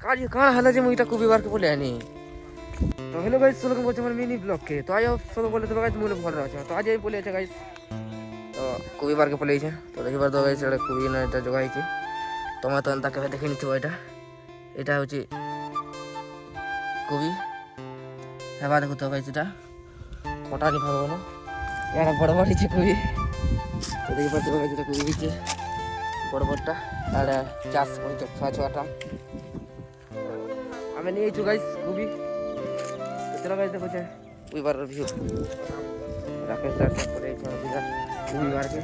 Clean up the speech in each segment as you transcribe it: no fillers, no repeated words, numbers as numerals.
কাজ কাঁ হলে যে মুইটা কবি বার কে বলে আনি তো হ্যালো গাইস চলো বলছে আমার মিনি ব্লগ কে তো আজ সব বলে তো গাইস মুলে ভালো আছে তো আজ আমি বলে আছে গাইস তো কবি বার কে বলে আছে তো দেখিবার তো গাইস এটা কবি না এটা জোগা হইছে তোমরা তো এন্তা কেবে দেখি নিথিব এটা হচ্ছে কবি হেবা দেখো তো গাইস এটা কটা নি ভাবো না এটা বড় বড় হইছে কবি তো দেখিবার তো গাইস এটা কবি হইছে বড় বড়টা আর চাষ করতে ছটা আমি নিয়েছি গাইস কবি তো চলো গাইস দেখো যে কবি বার ভিউ রাকেশ দাস করে এই কবি বার के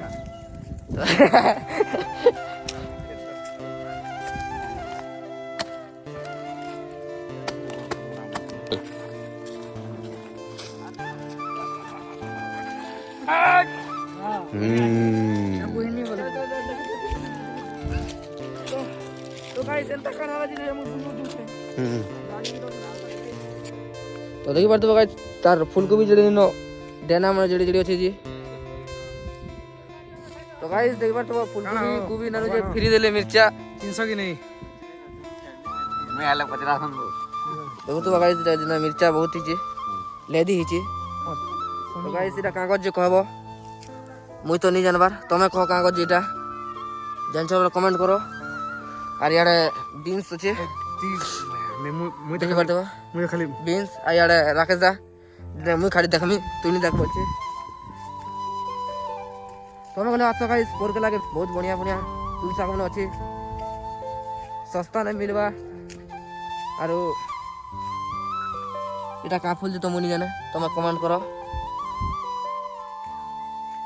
तो गाइस एंता करना जी हम तो देखि पारतो गाइस तार फूलकोबी जड़ी नो डेना में जड़ी जड़ी अछि जी तो गाइस देखि पारतो फूलकोबी कोबी नरो जे फ्री देले मिर्चा 300 की नहीं मैं अलग 50 देखो तो गाइस जना मिर्चा बहुत ही जे लेदी हिची तो गाइस इटा कागज जे कहबो मुई तो नहीं जानबार तमे कह कागज एटा जानछ बोले कमेंट करो আর ইয়ারে বিনস আছে मुई দেখি পারতো मुई खाली বিনস আর ইয়ারে রাকেশ দা মুই খালি দেখমি তুই নি দেখ বলছে তোমরা গলে আছো গাইস পরকে লাগে বহুত বড়িয়া বড়িয়া তুই শাক মনে আছে সস্তা না মিলবা আর এটা কা ফুল যে তো মুনি জানে তোমরা কমেন্ট করো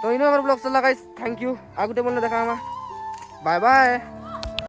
তো ইনো আমার ব্লগ চলা গাইস থ্যাংক ইউ আগুতে বললে দেখা আমা বাই বাই